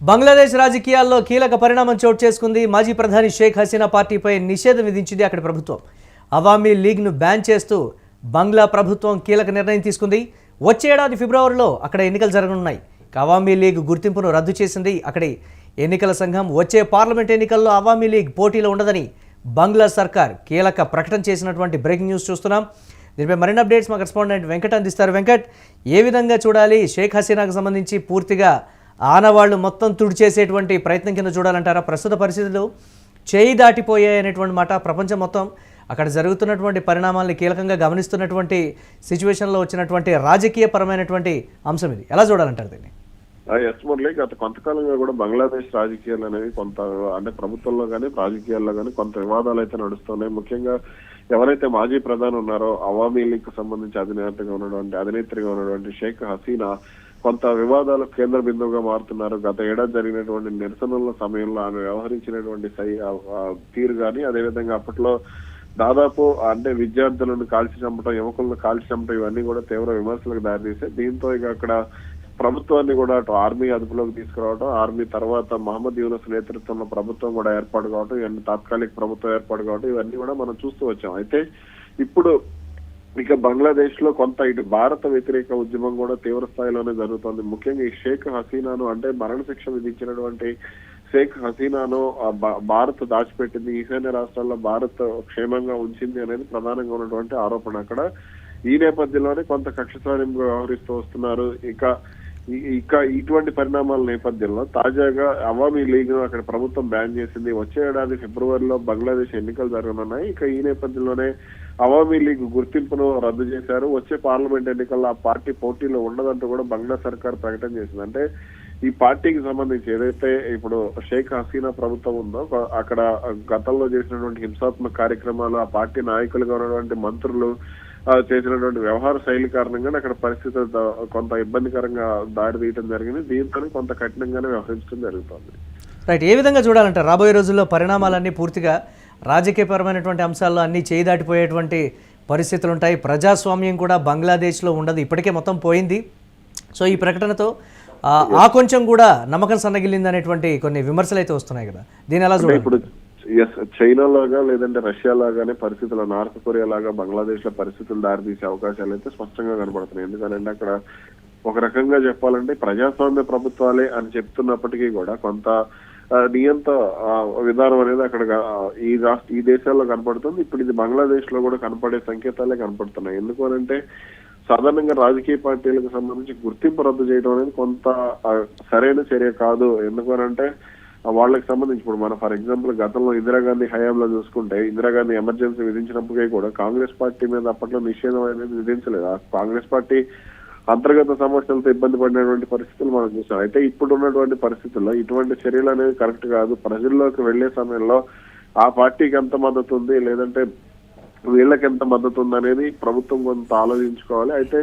బంగ్లాదేశ్ రాజకీయాల్లో కీలక పరిణామం చోటు చేసుకుంది. మాజీ ప్రధాని షేక్ హసీనా పార్టీపై నిషేధం విధించింది అక్కడి ప్రభుత్వం. అవామీ లీగ్ను బ్యాన్ చేస్తూ బంగ్లా ప్రభుత్వం కీలక నిర్ణయం తీసుకుంది. వచ్చే ఏడాది ఫిబ్రవరిలో అక్కడ ఎన్నికలు జరగనున్నాయి. అవామీ లీగ్ గుర్తింపును రద్దు చేసింది అక్కడి ఎన్నికల సంఘం. వచ్చే పార్లమెంట్ ఎన్నికల్లో అవామీ లీగ్ పోటీలో ఉండదని బంగ్లా సర్కార్ కీలక ప్రకటన చేసినటువంటి బ్రేకింగ్ న్యూస్ చూస్తున్నాం. దీనిపై మరిన్ని అప్డేట్స్ మా కరెస్పాండెంట్ వెంకట్ అందిస్తారు. వెంకట్, ఏ విధంగా చూడాలి? షేక్ హసీనాకు సంబంధించి పూర్తిగా ఆనవాళ్లు మొత్తం తుడిచేసేటువంటి ప్రయత్నం కింద చూడాలంటారా? ప్రస్తుత పరిస్థితులు చేయి దాటిపోయాయి అనేటువంటి మాట. ప్రపంచం మొత్తం అక్కడ జరుగుతున్నటువంటి పరిణామాలను కీలకంగా గమనిస్తున్నటువంటి సిచ్యువేషన్లో వచ్చినటువంటి రాజకీయపరమైనటువంటి అంశం ఇది. ఎలా చూడాలంటారు దీన్ని? ఎస్ మురళి, గత కొంతకాలంగా కూడా బంగ్లాదేశ్ రాజకీయాలు అనేవి కొంత అంటే ప్రభుత్వంలో కానీ రాజకీయాల్లో కానీ కొంత వివాదాలు అయితే నడుస్తున్నాయి. ముఖ్యంగా ఎవరైతే మాజీ ప్రధాని ఉన్నారో అవామీ లీగ్ కు సంబంధించి అధినేత్రిగా ఉన్నటువంటి షేక్ హసీనా కొంత వివాదాలకు కేంద్ర బిందువుగా మారుతున్నారు. గత ఏడాది జరిగినటువంటి నిరసనల సమయంలో ఆమె వ్యవహరించినటువంటి తీరు కానీ, అదేవిధంగా అప్పట్లో దాదాపు అంటే విద్యార్థులను కాల్చి చంపడం, యువకులను కాల్చి చంపడం ఇవన్నీ కూడా తీవ్ర విమర్శలకు దారితీసాయి. దీంతో ఇక అక్కడ ప్రభుత్వాన్ని కూడా అటు ఆర్మీ అదుపులోకి తీసుకురావడం, ఆర్మీ తర్వాత మహమ్మద్ యూనస్ నేతృత్వంలో ప్రభుత్వం కూడా ఏర్పాటు కావడం, ఇవన్నీ తాత్కాలిక ప్రభుత్వం ఏర్పాటు కావడం ఇవన్నీ కూడా మనం చూస్తూ వచ్చాం. అయితే ఇప్పుడు ఇక బంగ్లాదేశ్ లో కొంత ఇటు భారత వ్యతిరేక ఉద్యమం కూడా తీవ్ర స్థాయిలోనే జరుగుతోంది. ముఖ్యంగా ఈ షేక్ హసీనాను అంటే మరణశిక్ష విధించినటువంటి షేక్ హసీనాను భారత్ దాచిపెట్టింది, ఈశాన్య రాష్ట్రాల్లో భారత్ క్షేమంగా ఉంచింది అనేది ప్రధానంగా ఉన్నటువంటి ఆరోపణ. అక్కడ ఈ నేపథ్యంలోనే కొంత కక్ష సాధింపుగా వ్యవహరిస్తూ వస్తున్నారు. ఇక ఇటువంటి పరిణామాల నేపథ్యంలో తాజాగా అవామీ లీగ్ ను అక్కడ ప్రభుత్వం బ్యాన్ చేసింది. వచ్చే ఏడాది ఫిబ్రవరిలో బంగ్లాదేశ్ ఎన్నికలు జరగనున్నాయి. ఇక ఈ నేపథ్యంలోనే అవామీ లీగ్ గుర్తింపును రద్దు చేశారు. వచ్చే పార్లమెంట్ ఎన్నికల్లో ఆ పార్టీ పోటీలో ఉండదంటూ కూడా బంగ్లా సర్కార్ ప్రకటన చేసింది. అంటే ఈ పార్టీకి సంబంధించి ఏదైతే ఇప్పుడు షేక్ హసీనా ప్రభుత్వం ఉందో అక్కడ గతంలో చేసినటువంటి హింసాత్మక కార్యక్రమాలు, ఆ పార్టీ నాయకులుగా ఉన్నటువంటి మంత్రులు చేసినటువంటి వ్యవహార శైలి కారణంగా అక్కడ పరిస్థితులు కొంత ఇబ్బందికరంగా దారి తీయడం జరిగింది. దీంతో కొంత కఠినంగానే వ్యవహరించడం జరుగుతుంది. రైట్, ఏ విధంగా చూడాలంటే రాబోయే రోజుల్లో పరిణామాలన్నీ పూర్తిగా రాజకీయపరమైనటువంటి అంశాల్లో అన్నీ చేయి దాటిపోయేటువంటి పరిస్థితులు ఉంటాయి. ప్రజాస్వామ్యం కూడా బంగ్లాదేశ్లో ఉండదు, ఇప్పటికే మొత్తం పోయింది. సో ఈ ప్రకటనతో ఆ కొంచెం కూడా నమ్మకం సన్నగిల్లింది అనేటువంటి కొన్ని విమర్శలు అయితే వస్తున్నాయి కదా, దీని ఎలా చూడాలి? ఇప్పుడు చైనా లాగా లేదంటే రష్యా లాగానే పరిస్థితులు, నార్త్ కొరియా లాగా బంగ్లాదేశ్ లో పరిస్థితులు దారితీసే అవకాశాలు అయితే స్పష్టంగా కనబడుతున్నాయి. ఎందుకంటే అక్కడ ఒక రకంగా చెప్పాలంటే ప్రజాస్వామ్య ప్రభుత్వాలే అని చెప్తున్నప్పటికీ కూడా కొంత నియంత విధానం అనేది అక్కడ ఈ దేశాల్లో కనపడుతుంది. ఇప్పుడు ఇది బంగ్లాదేశ్ లో కూడా కనపడే సంకేతాలే కనపడుతున్నాయి. ఎందుకు అనంటే సాధారణంగా రాజకీయ పార్టీలకు సంబంధించి గుర్తింపు రద్దు చేయడం అనేది కొంత సరైన చర్య కాదు. ఎందుకు అనంటే వాళ్ళకి సంబంధించి ఇప్పుడు మనం ఫర్ ఎగ్జాంపుల్ గతంలో ఇందిరాగాంధీ హయాంలో చూసుకుంటే ఇందిరాగాంధీ ఎమర్జెన్సీ విధించినప్పటికీ కూడా కాంగ్రెస్ పార్టీ మీద అప్పట్లో నిషేధం అనేది విధించలేదు. ఆ కాంగ్రెస్ పార్టీ అంతర్గత సమస్యలతో ఇబ్బంది పడినటువంటి పరిస్థితులు మనం చూసాం. అయితే ఇప్పుడు ఉన్నటువంటి పరిస్థితుల్లో ఇటువంటి చర్యలు అనేవి కరెక్ట్ కాదు. ప్రజల్లోకి వెళ్లే సమయంలో ఆ పార్టీకి ఎంత మద్దతు ఉంది, లేదంటే వీళ్ళకి ఎంత మద్దతు ఉంది అనేది ప్రభుత్వం కొంత ఆలోచించుకోవాలి. అయితే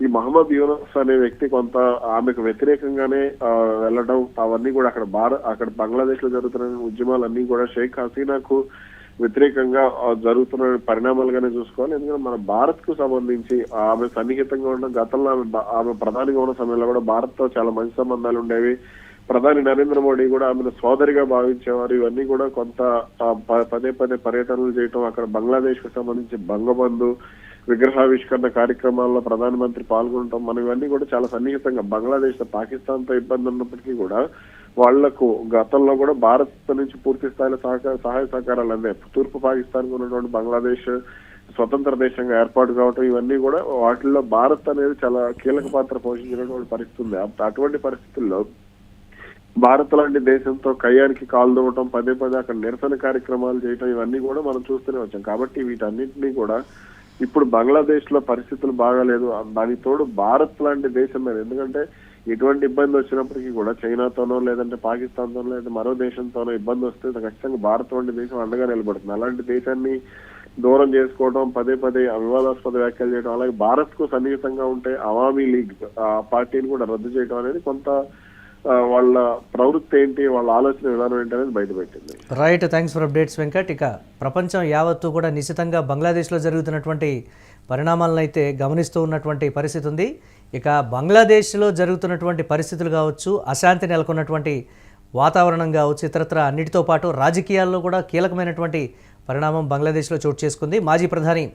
ఈ మహమ్మద్ యూనస్ అనే వ్యక్తి కొంత ఆమెకు వ్యతిరేకంగానే వెళ్ళడం, అవన్నీ కూడా అక్కడ బంగ్లాదేశ్ లో జరుగుతున్న ఉద్యమాలన్నీ కూడా షేక్ హసీనాకు వ్యతిరేకంగా జరుగుతున్న పరిణామాలుగానే చూసుకోవాలి. ఎందుకంటే మన భారత్ కు సంబంధించి ఆమె సన్నిహితంగా ఉన్న గతంలో ఆమె ప్రధానిగా ఉన్న సమయంలో కూడా భారత్ తో చాలా మంచి సంబంధాలు ఉండేవి. ప్రధాని నరేంద్ర మోడీ కూడా ఆమెను సోదరిగా భావించేవారు. ఇవన్నీ కూడా కొంత పదే పర్యటనలు చేయటం, అక్కడ బంగ్లాదేశ్ కు సంబంధించి బంగబంధు విగ్రహావిష్కరణ కార్యక్రమాల్లో ప్రధానమంత్రి పాల్గొనడం, మనం ఇవన్నీ కూడా చాలా సన్నిహితంగా బంగ్లాదేశ్ పాకిస్తాన్ తో ఇబ్బంది ఉన్నప్పటికీ కూడా వాళ్లకు గతంలో కూడా భారత్ నుంచి పూర్తి స్థాయిలో సహాయ సహకారాలు అందాయి. తూర్పు పాకిస్తాన్ కు ఉన్నటువంటి బంగ్లాదేశ్ స్వతంత్ర దేశంగా ఏర్పాటు కావటం ఇవన్నీ కూడా వాటిల్లో భారత్ అనేది చాలా కీలక పాత్ర పోషించినటువంటి పరిస్థితి ఉంది. అటువంటి పరిస్థితుల్లో భారత్ లాంటి దేశంతో కయ్యానికి కాలు దవ్వటం, పదే అక్కడ నిరసన కార్యక్రమాలు చేయటం ఇవన్నీ కూడా మనం చూస్తూనే వచ్చాం. కాబట్టి వీటన్నింటినీ కూడా ఇప్పుడు బంగ్లాదేశ్ లో పరిస్థితులు బాగాలేదు. దానికి తోడు భారత్ లాంటి దేశం మీద, ఎందుకంటే ఎటువంటి ఇబ్బంది వచ్చినప్పటికీ కూడా చైనాతోనో లేదంటే పాకిస్తాన్ తోనో లేదా మరో దేశంతోనో ఇబ్బంది వస్తే ఖచ్చితంగా భారత్ వంటి దేశం అండగా నిలబడుతుంది. అలాంటి దేశాన్ని దూరం చేసుకోవడం, పదే వివాదాస్పద వ్యాఖ్యలు చేయడం, అలాగే భారత్ కు సన్నిహితంగా ఉంటే అవామీ లీగ్ పార్టీని కూడా రద్దు చేయడం అనేది కొంత వాళ్ళ ప్రవృత్తి ఏంటి, వాళ్ళ ఆలోచన విధానం ఏంటి అనేది బయటపెట్టింది. Right, thanks for updates Venkat. ఇక ప్రపంచం యావత్తు కూడా నిశ్చితంగా బంగ్లాదేశ్లో జరుగుతున్నటువంటి పరిణామాలను అయితే గమనిస్తూ ఉన్నటువంటి పరిస్థితి ఉంది. ఇక బంగ్లాదేశ్లో జరుగుతున్నటువంటి పరిస్థితులు కావచ్చు, అశాంతి నెలకొన్నటువంటి వాతావరణం కావచ్చు, ఇతరత్ర అన్నిటితో పాటు రాజకీయాల్లో కూడా కీలకమైనటువంటి పరిణామం బంగ్లాదేశ్లో చోటు చేసుకుంది. మాజీ ప్రధాని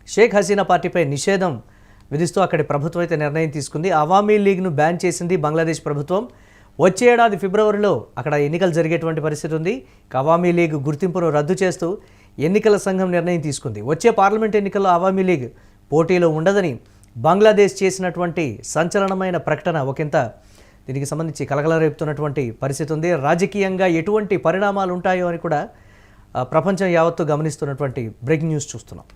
షేక్ హసీనా పార్టీపై నిషేధం విధిస్తూ అక్కడి ప్రభుత్వం అయితే నిర్ణయం తీసుకుంది. అవామీ లీగ్ను బ్యాన్ చేసింది బంగ్లాదేశ్ ప్రభుత్వం. వచ్చే ఏడాది ఫిబ్రవరిలో అక్కడ ఎన్నికలు జరిగేటువంటి పరిస్థితి ఉంది. అవామీ లీగ్ గుర్తింపును రద్దు చేస్తూ ఎన్నికల సంఘం నిర్ణయం తీసుకుంది. వచ్చే పార్లమెంట్ ఎన్నికల్లో అవామీ లీగ్ పోటీలో ఉండదని బంగ్లాదేశ్ చేసినటువంటి సంచలనమైన ప్రకటన ఒకంత దీనికి సంబంధించి కలకలరేపుతున్నటువంటి పరిస్థితి ఉంది. రాజకీయంగా ఎటువంటి పరిణామాలు ఉంటాయో అని కూడా ప్రపంచం యావత్తు గమనిస్తున్నటువంటి బ్రేకింగ్ న్యూస్ చూస్తున్నాం.